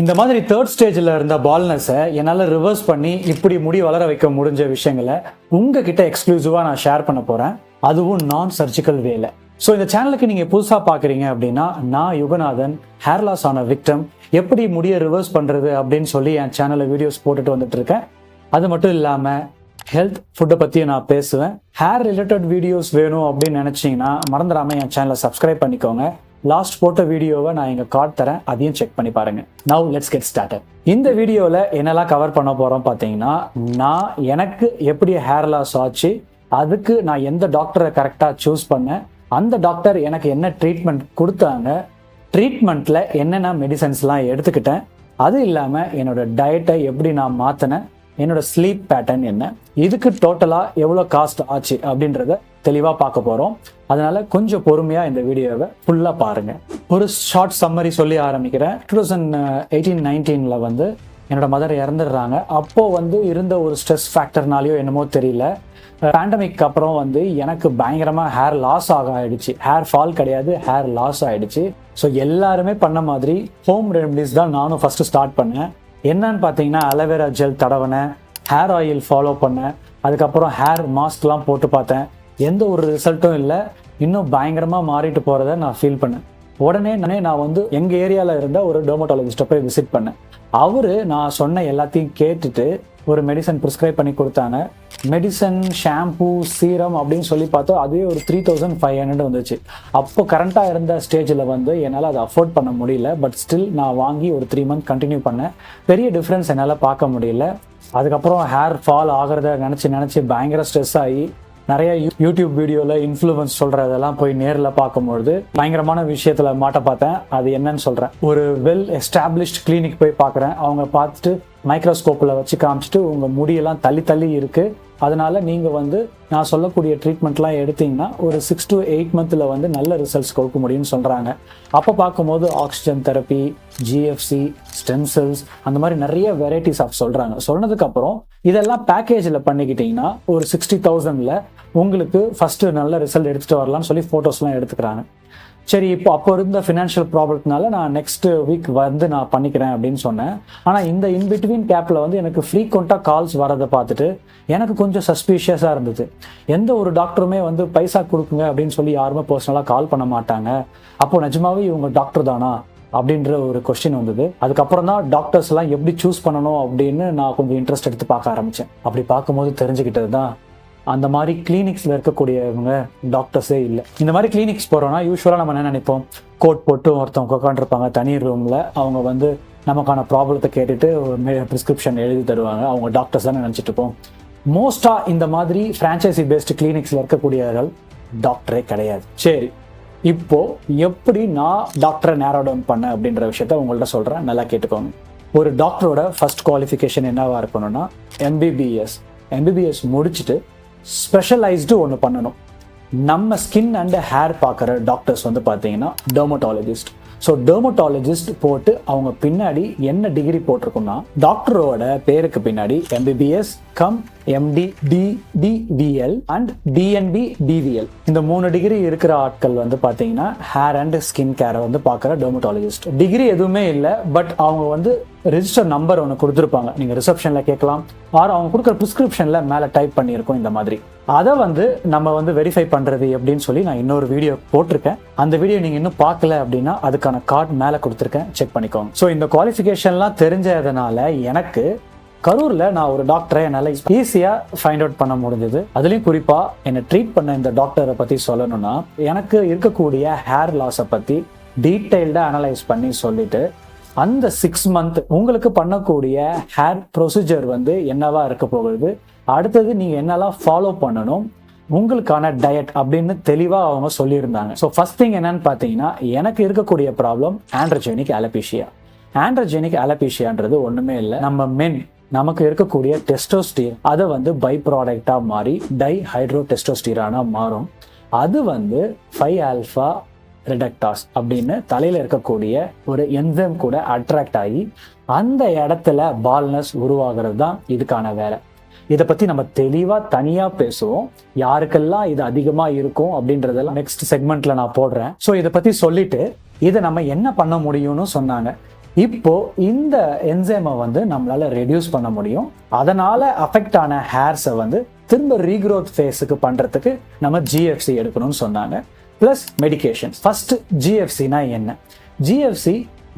இந்த மாதிரி தேர்ட் ஸ்டேஜில் இருந்த பால்னஸை என்னால் ரிவர்ஸ் பண்ணி இப்படி முடி வளர வைக்க முடிஞ்ச விஷயங்களை உங்ககிட்ட எக்ஸ்க்ளூசிவாக நான் ஷேர் பண்ண போகிறேன், அதுவும் நான் சர்ஜிக்கல் வேல. ஸோ இந்த சேனலுக்கு நீங்கள் புதுசாக பார்க்குறீங்க அப்படின்னா, நான் யுகநாதன், ஹேர் லாஸ் ஆன விக்டம், எப்படி முடியை ரிவர்ஸ் பண்ணுறது அப்படின்னு சொல்லி என் சேனலில் வீடியோஸ் போட்டுட்டு வந்துட்டு இருக்கேன். அது மட்டும் இல்லாமல் ஹெல்த் ஃபுட்டை பற்றியும் நான் பேசுவேன். ஹேர் ரிலேட்டட் வீடியோஸ் வேணும் அப்படின்னு நினச்சிங்கன்னா மறந்துடாமல் என் சேனலை சப்ஸ்கிரைப் பண்ணிக்கோங்க. லாஸ்ட் போட்ட வீடியோவை நான் இங்கே கார்ட் தரேன், அதையும் செக் பண்ணி பாருங்கள். Now let's get started. இந்த வீடியோவில் என்னெல்லாம் கவர் பண்ண போகிறோம் பார்த்தீங்கன்னா, நான் எனக்கு எப்படி ஹேர் லாஸ் ஆச்சு, அதுக்கு நான் எந்த டாக்டரை கரெக்டாக சூஸ் பண்ணேன், அந்த டாக்டர் எனக்கு என்ன ட்ரீட்மெண்ட் கொடுத்தாங்க, ட்ரீட்மெண்ட்டில் என்னென்ன மெடிசன்ஸ்லாம் எடுத்துக்கிட்டேன், அது இல்லாமல் என்னோட டயட்டை எப்படி நான் மாற்றினேன், என்னோட ஸ்லீப் பேட்டர்ன் என்ன, இதுக்கு டோட்டலாக எவ்வளோ காஸ்ட் ஆச்சு அப்படின்றத தெளிவாக பார்க்க போகிறோம். அதனால கொஞ்சம் பொறுமையாக இந்த வீடியோவை ஃபுல்லாக பாருங்கள். ஒரு ஷார்ட் சம்மரி சொல்லி ஆரம்பிக்கிறேன். 2018-19 வந்து என்னோட மதர் இறந்துடுறாங்க. அப்போது இருந்த ஒரு ஸ்ட்ரெஸ் ஃபேக்டர்னாலையோ என்னமோ தெரியல, பேண்டமிக் அப்புறம் எனக்கு பயங்கரமாக ஹேர் லாஸ் ஆகிடுச்சு. ஹேர் ஃபால் கிடையாது, ஹேர் லாஸ் ஆகிடுச்சு. ஸோ எல்லாருமே பண்ண மாதிரி ஹோம் ரெமடிஸ் தான் நானும் ஃபஸ்ட்டு ஸ்டார்ட் பண்ணேன். என்னன்னு பார்த்தீங்கன்னா, அலோவேரா ஜெல் தடவினேன், ஹேர் ஆயில் ஃபாலோ பண்ணேன், அதுக்கப்புறம் ஹேர் மாஸ்க்லாம் போட்டு பார்த்தேன். எந்த ஒரு ரிசல்ட்டும் இல்லை. இன்னும் பயங்கரமாக மாறிட்டு போகிறத நான் ஃபீல் பண்ணேன். உடனே நான் எங்கள் ஏரியாவில் இருந்த ஒரு டெர்மட்டாலஜிஸ்ட்டை போய் விசிட் பண்ணேன். அவர் நான் சொன்ன எல்லாத்தையும் கேட்டுட்டு ஒரு மெடிசன் ப்ரிஸ்கிரைப் பண்ணி கொடுத்தாங்க. மெடிசன், ஷாம்பூ, சீரம் அப்படின்னு சொல்லி பார்த்தோம். அதுவே ஒரு 3500 வந்துச்சு. அப்போ கரண்ட்டாக இருந்த ஸ்டேஜில் என்னால் அதை அஃபோர்ட் பண்ண முடியல. பட் ஸ்டில் நான் வாங்கி ஒரு 3 மந்த் கண்டினியூ பண்ணேன். பெரிய டிஃப்ரென்ஸ் என்னால் பார்க்க முடியல. அதுக்கப்புறம் ஹேர் ஃபால் ஆகிறத நினச்சி பயங்கர ஸ்ட்ரெஸ் ஆகி நிறைய யூடியூப் வீடியோவில் இன்ஃப்ளூயன்ஸ் சொல்கிறதெல்லாம் போய் நேரில் பார்க்கும்பொழுது பயங்கரமான விஷயத்தில் மாட்ட பார்த்தேன். அது என்னன்னு சொல்கிறேன். ஒரு வெல் எஸ்டாப்ளிஷ்ட் கிளினிக் போய் பார்க்குறேன். அவங்க பார்த்துட்டு மைக்ரோஸ்கோப்பில் வச்சு காமிச்சிட்டு, உங்கள் முடியெல்லாம் தள்ளி இருக்குது, அதனால நீங்கள் நான் சொல்லக்கூடிய ட்ரீட்மெண்ட்லாம் எடுத்தீங்கன்னா ஒரு 6 to 8 மந்த்தில் நல்ல ரிசல்ட்ஸ் கொடுக்க முடியும்னு சொல்கிறாங்க. அப்போ பார்க்கும்போது oxygen therapy, GFC, stem cells, அந்த மாதிரி நிறைய வெரைட்டிஸ் ஆஃப் சொல்கிறாங்க. சொன்னதுக்கப்புறம் இதெல்லாம் பேக்கேஜில் பண்ணிக்கிட்டிங்கன்னா ஒரு 60,000ல் உங்களுக்கு ஃபஸ்ட்டு நல்ல ரிசல்ட் எடுத்துகிட்டு வரலாம்னு சொல்லி ஃபோட்டோஸ்லாம் எடுத்துக்கிறாங்க. சரி, அப்போ இருந்த ஃபினான்ஷியல் ப்ராப்ளத்தினால நான் நெக்ஸ்ட் வீக் நான் பண்ணிக்கிறேன் அப்படின்னு சொன்னேன். ஆனால் இந்த இன்பிட்வீன் கேப்பில் எனக்கு ஃப்ரீக்வெண்ட்டாக கால்ஸ் வரதை பார்த்துட்டு எனக்கு கொஞ்சம் சஸ்பீஷியஸாக இருந்தது. எந்த ஒரு டாக்டருமே பைசா கொடுக்குங்க அப்படின்னு சொல்லி யாருமே பர்சனலாக கால் பண்ண மாட்டாங்க. அப்போது நிஜமாவே இவங்க டாக்டர் தானா அப்படின்ற ஒரு கொஸ்டின் வந்தது. அதுக்கப்புறம் தான் டாக்டர்ஸ் எல்லாம் எப்படி சூஸ் பண்ணணும் அப்படின்னு நான் கொஞ்சம் இன்ட்ரெஸ்ட் எடுத்து பார்க்க ஆரம்பித்தேன். அப்படி பார்க்கும்போது தெரிஞ்சுக்கிட்டது தான், அந்த மாதிரி கிளினிக்ஸில் இருக்கக்கூடியவங்க டாக்டர்ஸே இல்லை. இந்த மாதிரி கிளினிக்ஸ் போகிறோன்னா யூஸ்வலாக நம்ம என்ன நினைப்போம், கோட் போட்டு ஒருத்தவங்க உட்காந்துருப்பாங்க தனி ரூமில். அவங்க நமக்கான ப்ராப்ளத்தை கேட்டுட்டு ப்ரிஸ்கிரிப்ஷன் எழுதி தருவாங்க. அவங்க டாக்டர்ஸ் தான் நினச்சிட்டு இருப்போம். மோஸ்ட்டாக இந்த மாதிரி ஃப்ரான்ச்சைசி பேஸ்டு கிளினிக்ஸில் இருக்கக்கூடியவர்கள் டாக்டரே கிடையாது. சரி, இப்போது எப்படி நான் டாக்டரை நேரோ டவுன் பண்ணேன் அப்படின்ற விஷயத்த உங்கள்கிட்ட சொல்கிறேன், நல்லா கேட்டுக்கோங்க. ஒரு டாக்டரோட ஃபர்ஸ்ட் குவாலிஃபிகேஷன் என்னவா இருக்கணும்னா எம்பிபிஎஸ் முடிச்சுட்டு ஸ்பெஷலைஸ்டு ஒன்று பண்ணணும். நம்ம ஸ்கின் அண்ட் ஹேர் பார்க்குற டாக்டர்ஸ் பார்த்தீங்கன்னா டெர்மட்டாலஜிஸ்ட். ஸோ டெர்மட்டாலஜிஸ்ட் போட்டு அவங்க பின்னாடி என்ன டிகிரி போட்டிருக்குன்னா, டாக்டரோட பேருக்கு பின்னாடி MBBS cum MD DDVL and DNB DVL, இந்த 3 டிகிரி இருக்கிற ஆட்கள் பார்த்தீங்கன்னா ஹேர் அண்ட் ஸ்கின் கேரை பார்க்குற டெர்மட்டாலஜிஸ்ட். டிகிரி எதுவுமே இல்லை, பட் அவங்க ரெஜிஸ்டர் நம்பர் ஒன்று கொடுத்துருப்பாங்க. நீங்கள் ரிசப்ஷனில் கேட்கலாம், ஆர் அவங்க கொடுக்குற ப்ரிஸ்கிரிப்ஷனில் மேலே டைப் பண்ணியிருக்கோம். இந்த மாதிரி அதை நம்ம வெரிஃபை பண்ணுறது எப்படின்னு சொல்லி நான் இன்னொரு வீடியோ போட்டிருக்கேன். அந்த வீடியோ நீங்கள் இன்னும் பார்க்கல அப்படின்னா அதுக்கான கார்டு மேலே கொடுத்துருக்கேன், செக் பண்ணிக்கோங்க. ஸோ இந்த குவாலிஃபிகேஷன்லாம் தெரிஞ்சதுனால எனக்கு கரூரில் நான் ஒரு டாக்டரை என்னால் ஈஸியாக ஃபைண்ட் அவுட் பண்ண முடிஞ்சது. அதுலேயும் குறிப்பாக என்னை ட்ரீட் பண்ண இந்த டாக்டரை பற்றி சொல்லணும்னா, எனக்கு இருக்கக்கூடிய ஹேர் லாஸை பற்றி டீட்டெயில்டாக அனலைஸ் பண்ணி சொல்லிட்டு, அந்த 6 மந்த் உங்களுக்கு பண்ணக்கூடிய ஹேர் ப்ரொசீஜர் என்னவா இருக்க போகுது, அடுத்தது நீங்கள் என்னெல்லாம் ஃபாலோ பண்ணணும், உங்களுக்கான டயட் அப்படின்னு தெளிவாக அவங்க சொல்லியிருந்தாங்க. ஸோ ஃபர்ஸ்ட் திங் என்னன்னு பார்த்தீங்கன்னா, எனக்கு இருக்கக்கூடிய ப்ராப்ளம் ஆண்ட்ரோஜெனிக் அலோபேஷியா. ஆண்ட்ரோஜெனிக் அலோபேஷியான்றது ஒன்றுமே இல்லை, நம்ம நமக்கு இருக்கக்கூடிய டெஸ்டோஸ்டிரான் அதை பை ப்ராடக்டாக மாறி டைஹைட்ரோ டெஸ்டோஸ்டிரானாக மாறும். அது 5-ஆல்ஃபா ரிடக்டாஸ் அப்படின்னு தலையில் இருக்கக்கூடிய ஒரு என்சைம் கூட அட்ராக்ட் ஆகி அந்த இடத்துல பால்னஸ் உருவாகிறது தான் இதுக்கான வேலை. இதை பற்றி நம்ம தெளிவாக தனியாக பேசுவோம். யாருக்கெல்லாம் இது அதிகமாக இருக்கும் அப்படின்றதெல்லாம் நெக்ஸ்ட் செக்மெண்ட்டில் நான் போடுறேன். ஸோ இதை பற்றி சொல்லிட்டு இதை நம்ம என்ன பண்ண முடியும்னு சொன்னாங்க. இப்போ இந்த என்சைமை வந்து நம்மளால ரெடியூஸ் பண்ண முடியும். அதனால அஃபெக்ட் ஆன ஹேர்ஸை வந்து திரும்ப ரீக்ரோத் ஃபேஸுக்கு பண்றதுக்கு நம்ம ஜிஎஃப்சி எடுக்கணும்னு சொன்னாங்க. Plus medication. ஃபர்ஸ்ட் ஜிஎஃப்சினா என்ன? ஜிஎஃப்சி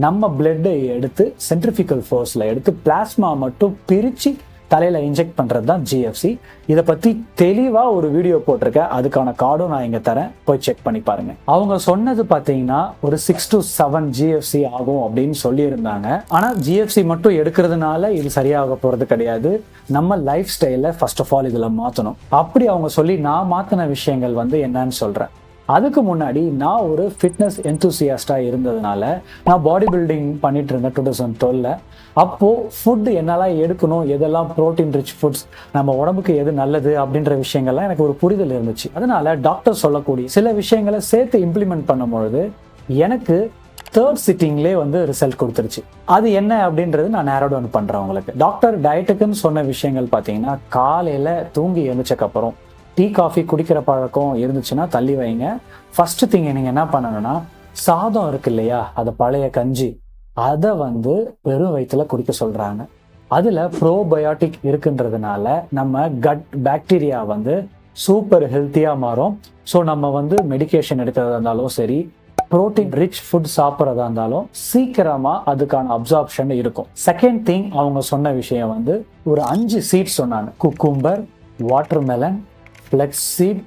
நம்ம பிளட்டை எடுத்து சென்ட்ரிஃபிகல் ஃபோர்ஸ்ல எடுத்து பிளாஸ்மா மட்டும் பிரிச்சு தலையில இன்ஜெக்ட் பண்றது தான் ஜிஎஃப்சி. இதை பத்தி தெளிவா ஒரு வீடியோ போட்டிருக்கேன், அதுக்கான கார்டும் நான் இங்க தரேன், போய் செக் பண்ணி பாருங்க. அவங்க சொன்னது பாத்தீங்கன்னா ஒரு 6 to 7 ஜிஎஃப்சி ஆகும் அப்படின்னு சொல்லி இருந்தாங்க. ஆனா ஜிஎஃப்சி மட்டும் எடுக்கிறதுனால இது சரியாக போறது கிடையாது. நம்ம லைஃப் ஸ்டைல ஃபர்ஸ்ட் ஆஃப் ஆல் இதுல மாத்தணும். அப்படி அவங்க சொல்லி நான் மாத்தின விஷயங்கள் வந்து என்னன்னு சொல்றேன். அதுக்கு முன்னாடி நான் ஒரு ஃபிட்னஸ் எந்தூசியாஸ்டா இருந்ததுனால நான் பாடி பில்டிங் பண்ணிட்டு இருந்தேன் 2012. அப்போ ஃபுட் என்னெல்லாம் எடுக்கணும், எதெல்லாம் ப்ரோட்டீன் ரிச் ஃபுட்ஸ், நம்ம உடம்புக்கு எது நல்லது அப்படின்ற விஷயங்கள்லாம் எனக்கு ஒரு புரிதல் இருந்துச்சு. அதனால டாக்டர் சொல்லக்கூடிய சில விஷயங்களை சேர்த்து இம்ப்ளிமெண்ட் பண்ணும்பொழுது எனக்கு 3rd சிட்டிங்லேயே வந்து ரிசல்ட் கொடுத்துருச்சு. அது என்ன அப்படின்றது நான் நேரோ டவுன் பண்றேன் உங்களுக்கு. டாக்டர் டயட்டுக்குன்னு சொன்ன விஷயங்கள் பார்த்தீங்கன்னா, காலையில தூங்கி எழுந்திரிச்சக்கப்புறம் டீ காஃபி குடிக்கிற பழக்கம் இருந்துச்சுன்னா தள்ளி வைங்க. ஃபர்ஸ்ட் திங் நீங்க என்ன பண்ணணும்னா, சாதம் இருக்கு இல்லையா, அது பழைய கஞ்சி, அதை வந்து வெறும் வயிற்றுல குடிக்க சொல்றாங்க. அதுல ப்ரோபயோட்டிக் இருக்குன்றதுனால நம்ம கட் பாக்டீரியா வந்து சூப்பர் ஹெல்த்தியா மாறும். ஸோ நம்ம வந்து மெடிகேஷன் எடுக்கிறதா இருந்தாலும் சரி, புரோட்டீன் ரிச் ஃபுட் சாப்பிட்றதா இருந்தாலும் சீக்கிரமா அதுக்கான அப்சார்ப்ஷன் இருக்கும். செகண்ட் திங் அவங்க சொன்ன விஷயம் வந்து ஒரு 5 சீட்ஸ் சொன்னாங்க. Cucumber, watermelon, flax seed,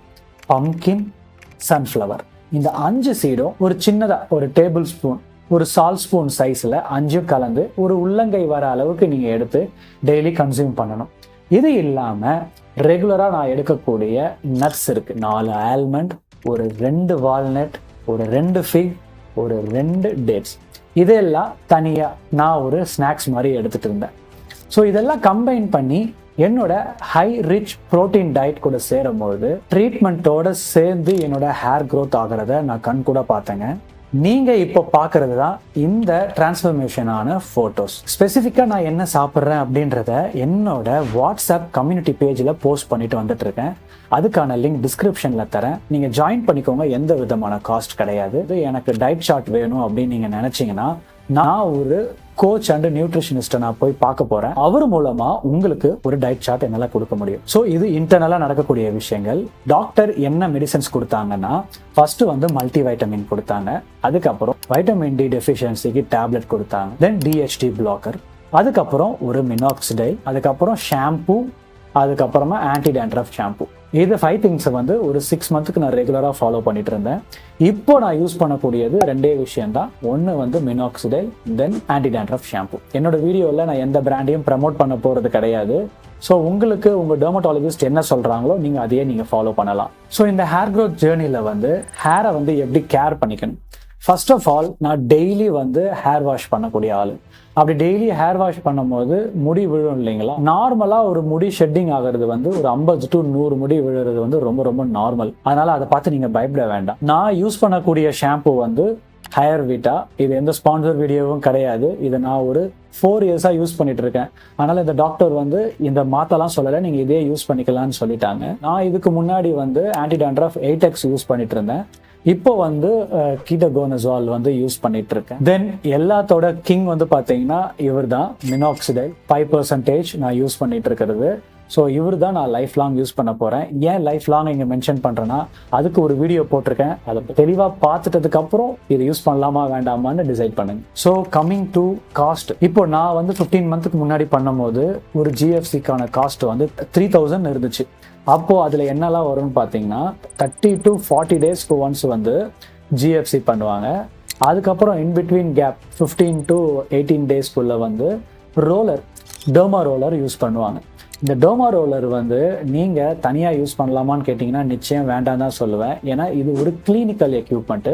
pumpkin, sunflower. இந்த 5 சீடும் ஒரு சின்னதா ஒரு டேபிள் ஸ்பூன், ஒரு சால்ட் ஸ்பூன் சைஸ்ல 5 கலந்து ஒரு உள்ளங்கை வர அளவுக்கு நீங்க எடுத்து டெய்லி கன்சியூம் பண்ணணும். இது இல்லாம ரெகுலரா நான் எடுக்கக்கூடிய நட்ஸ் இருக்கு. 4 ஆல்மண்ட், ஒரு 2 வால்நட், ஒரு 2 ஃபிக், ஒரு 2 டேட்ஸ். இதெல்லாம் தனியா நான் ஒரு ஸ்நாக்ஸ் மாதிரி எடுத்துட்டு இருந்தேன். ஸோ இதெல்லாம் கம்பைன் பண்ணி என்னோட ஹை ரிச் ப்ரோட்டீன் டயட் கூட சேரும்போது ட்ரீட்மெண்ட்டோட சேர்ந்து என்னோட ஹேர் க்ரோத் ஆகிறத நான் கண் கூட பார்த்தேங்க. நீங்க இப்போ பார்க்கறது தான் இந்த டிரான்ஸ்ஃபர்மேஷனான போட்டோஸ். ஸ்பெசிஃபிக்கா நான் என்ன சாப்பிட்றேன் அப்படின்றத என்னோட வாட்ஸ்அப் கம்யூனிட்டி பேஜில் போஸ்ட் பண்ணிட்டு வந்துட்டு இருக்கேன். அதுக்கான லிங்க் டிஸ்கிரிப்ஷன்ல தரேன், நீங்க ஜாயின் பண்ணிக்கோங்க. எந்த விதமான காஸ்ட் கிடையாது. எனக்கு டயட் சார்ட் வேணும் அப்படின்னு நீங்க நினைச்சீங்கன்னா நான் ஒரு கோச் அண்ட் நியூட்ரிஷனிஸ்ட்டை நான் போய் பார்க்க போறேன். அவர் மூலமா உங்களுக்கு ஒரு டயட் சார்ட் என்னால கொடுக்க முடியும். ஸோ இது இன்டர்னலா நடக்கக்கூடிய விஷயங்கள். டாக்டர் என்ன மெடிசன்ஸ் கொடுத்தாங்கன்னா, ஃபர்ஸ்ட் வந்து மல்டி வைட்டமின் கொடுத்தாங்க, அதுக்கப்புறம் வைட்டமின் டி டெஃபிஷியன்சிக்கு டேப்லெட் கொடுத்தாங்க, தென் டிஹெச்டி பிளாக்கர், அதுக்கப்புறம் ஒரு மினாக்சிடைல், அதுக்கப்புறம் ஷாம்பூ, அதுக்கப்புறமா ஆன்டி டேண்ட்ரஃப் ஷாம்பூ. இது 5 திங்ஸை வந்து ஒரு 6 மந்த்துக்கு நான் ரெகுலராக ஃபாலோ பண்ணிட்டு இருந்தேன். இப்போ நான் யூஸ் பண்ணக்கூடியது 2 விஷயம் தான். ஒன்று வந்து மினாக்சிடைல், தென் ஆன்டி டேண்ட்ரஃப் ஷாம்பூ. என்னோட வீடியோவில் நான் எந்த பிராண்டையும் ப்ரமோட் பண்ண போகிறது கிடையாது. ஸோ உங்களுக்கு உங்கள் டெர்மட்டாலஜிஸ்ட் என்ன சொல்கிறாங்களோ நீங்கள் அதையே நீங்கள் ஃபாலோ பண்ணலாம். ஸோ இந்த ஹேர் க்ரோத் ஜேர்னியில் வந்து ஹேரை வந்து எப்படி கேர் பண்ணிக்கணும். ஃபர்ஸ்ட் ஆஃப் ஆல் நான் டெய்லி வந்து ஹேர் வாஷ் பண்ணக்கூடிய ஆள். அப்படி டெய்லி ஹேர் வாஷ் பண்ணும்போது முடி விழும் இல்லைங்களா. நார்மலாக ஒரு முடி ஷெட்டிங் ஆகிறது வந்து ஒரு 50 to 100 முடி விழுறது வந்து ரொம்ப ரொம்ப நார்மல். அதனால அதை பார்த்து நீங்கள் பயப்பட வேண்டாம். நான் யூஸ் பண்ணக்கூடிய ஷாம்பு வந்து ஹையர்விட்டா. இது எந்த ஸ்பான்சர் வீடியோவும் கிடையாது. இதை நான் ஒரு 4 இயர்ஸாக யூஸ் பண்ணிட்டு இருக்கேன். அதனால இந்த டாக்டர் வந்து இந்த மாத்தெல்லாம் சொல்லலை, நீங்கள் இதே யூஸ் பண்ணிக்கலாம்னு சொல்லிட்டாங்க. நான் இதுக்கு முன்னாடி வந்து ஆன்டி டேண்ட்ரஃப் 8X யூஸ் பண்ணிட்டு இருந்தேன். இப்போ வந்து கீட்டகோனசால் வந்து யூஸ் பண்ணிட்டு இருக்கேன். தென் எல்லாத்தோட கிங் வந்து பார்த்தீங்கன்னா இவர் தான், மினாக்சிடைல் 5% நான் யூஸ் பண்ணிட்டு இருக்கிறது. ஸோ இவர் தான் நான் லைஃப் லாங் யூஸ் பண்ண போகிறேன். ஏன் லைஃப் லாங் இங்கே மென்ஷன் பண்ணுறேன்னா, அதுக்கு ஒரு வீடியோ போட்டிருக்கேன். அதை தெளிவாக பார்த்துட்டதுக்கு அப்புறம் இது யூஸ் பண்ணலாமா வேண்டாமான்னு டிசைட் பண்ணுங்க. ஸோ கம்மிங் டு காஸ்ட், இப்போ நான் வந்து 15 மந்த்துக்கு முன்னாடி பண்ணும்போது ஒரு ஜிஎஃப்சிக்கான காஸ்ட் வந்து 3000 இருந்துச்சு. அப்போது அதில் என்னெல்லாம் வரும்னு பார்த்தீங்கன்னா 30 to 40 டேஸ்க்கு ஒன்ஸ் வந்து ஜிஎஃப்சி பண்ணுவாங்க. அதுக்கப்புறம் இன்பிட்வீன் கேப் 15 to 18 டேஸ்க்குள்ளே வந்து ரோலர், டெர்மா ரோலர் யூஸ் பண்ணுவாங்க. இந்த டெர்மா ரோலர் வந்து நீங்கள் தனியாக யூஸ் பண்ணலாமான்னு கேட்டிங்கன்னா நிச்சயம் வேண்டாம் தான் சொல்லுவேன். ஏன்னா இது ஒரு கிளினிக்கல் எக்யூப்மெண்ட்டு.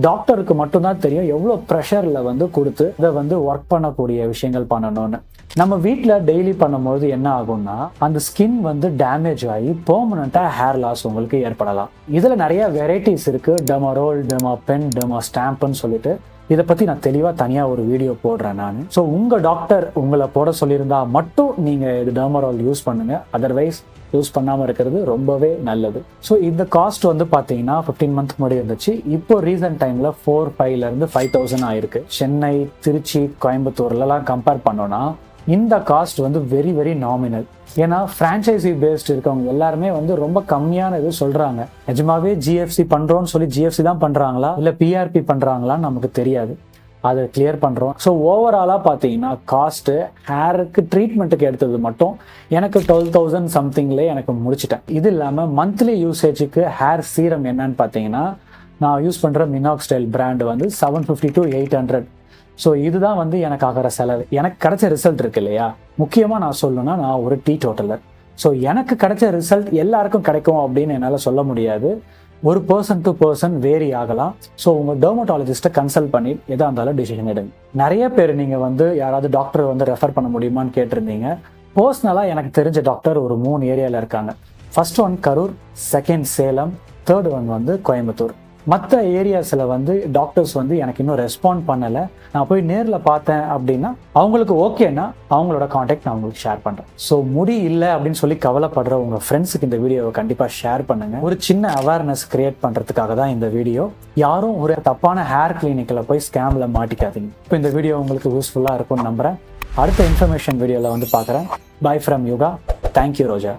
டாக்டருக்கு மட்டும்தான் தெரியும் எவ்வளோ ப்ரெஷரில் வந்து கொடுத்து இதை வந்து ஒர்க் பண்ணக்கூடிய விஷயங்கள் பண்ணணும்னு. நம்ம வீட்டில் டெய்லி பண்ணும்போது என்ன ஆகும்னா, அந்த ஸ்கின் வந்து டேமேஜ் ஆகி பெர்மனண்ட்டாக ஹேர் லாஸ் உங்களுக்கு ஏற்படலாம். இதில் நிறைய வெரைட்டிஸ் இருக்குது. Derma roll, derma pen, derma ஸ்டாம்ப்னு சொல்லிட்டு இதை பற்றி நான் தெளிவாக தனியாக ஒரு வீடியோ போடுறேன் நான். ஸோ உங்கள் டாக்டர் உங்களை போட சொல்லியிருந்தா மட்டும் நீங்கள் இது டெர்மரால் யூஸ் பண்ணுங்கள், அதர்வைஸ் யூஸ் பண்ணாமல் இருக்கிறது ரொம்பவே நல்லது. ஸோ இந்த காஸ்ட் வந்து பார்த்தீங்கன்னா 15 மந்த் முன்னாடி இருந்துச்சு. இப்போ ரீசன்ட் டைமில் 4,500 5,000 ஆயிருக்கு. சென்னை, திருச்சி, கோயம்புத்தூர்லாம் கம்பேர் பண்ணோன்னா இந்த காஸ்ட் வந்து வெரி வெரி நாமினல். ஏன்னா ஃப்ரான்ச்சைசி பேஸ்ட் இருக்கவங்க எல்லாருமே வந்து ரொம்ப கம்மியான இது சொல்கிறாங்க. நிஜமாவே ஜிஎஃப்சி பண்ணுறோன்னு சொல்லி ஜிஎஃப்சி தான் பண்ணுறாங்களா இல்லை பிஆர்பி பண்ணுறாங்களான்னு நமக்கு தெரியாது. அதை கிளியர் பண்ணுறோம். ஸோ ஓவராலாக பார்த்தீங்கன்னா காஸ்ட்டு ஹேருக்கு ட்ரீட்மெண்ட்டுக்கு எடுத்தது மட்டும் எனக்கு 12,000 சம்திங்லேயே எனக்கு முடிச்சிட்டேன். இது இல்லாமல் மந்த்லி யூசேஜுக்கு ஹேர் சீரம் என்னன்னு பார்த்தீங்கன்னா நான் யூஸ் பண்ணுற மினாக்ஸ்டைல் பிராண்டு வந்து 750 to 800. ஸோ இதுதான் வந்து எனக்கு ஆகிற செலவு. எனக்கு கிடைச்ச ரிசல்ட் இருக்கு இல்லையா, முக்கியமாக நான் சொல்லணும்னா நான் ஒரு டீ டோட்டலர். ஸோ எனக்கு கிடைச்ச ரிசல்ட் எல்லாருக்கும் கிடைக்கும் அப்படின்னு என்னால் சொல்ல முடியாது. ஒரு பர்சன் டு பர்சன் வேரி ஆகலாம். ஸோ உங்கள் டெர்மட்டாலஜிஸ்ட்டை கன்சல்ட் பண்ணி எதாக இருந்தாலும் டிசிஷன் எடுங்க. நிறைய பேர் நீங்கள் வந்து யாராவது டாக்டர் வந்து ரெஃபர் பண்ண முடியுமான்னு கேட்டிருந்தீங்க. பர்சனலாக எனக்கு தெரிஞ்ச டாக்டர் ஒரு 3 ஏரியாவில் இருக்காங்க. First one Karur, second Salem, third one வந்து கோயம்புத்தூர். மற்ற ஏரியாஸில் வந்து டாக்டர்ஸ் வந்து எனக்கு இன்னும் ரெஸ்பாண்ட் பண்ணலை. நான் போய் நேரில் பார்த்தேன் அப்படின்னா அவங்களுக்கு ஓகேன்னா அவங்களோட காண்டாக்ட் நான் உங்களுக்கு ஷேர் பண்ணுறேன். ஸோ முடி இல்லை அப்படின்னு சொல்லி கவலைப்படுற உங்கள் ஃப்ரெண்ட்ஸுக்கு இந்த வீடியோவை கண்டிப்பாக ஷேர் பண்ணுங்கள். ஒரு சின்ன அவேர்னஸ் கிரியேட் பண்ணுறதுக்காக தான் இந்த வீடியோ. யாரும் ஒரு தப்பான ஹேர் கிளினிக்கில் போய் ஸ்கேமில் மாட்டிக்காதீங்க. இப்போ இந்த வீடியோ உங்களுக்கு யூஸ்ஃபுல்லாக இருக்கும்னு நம்புகிறேன். அடுத்த இன்ஃபர்மேஷன் வீடியோவில் வந்து பார்க்குறேன். By from Yuga. Thank you Roja.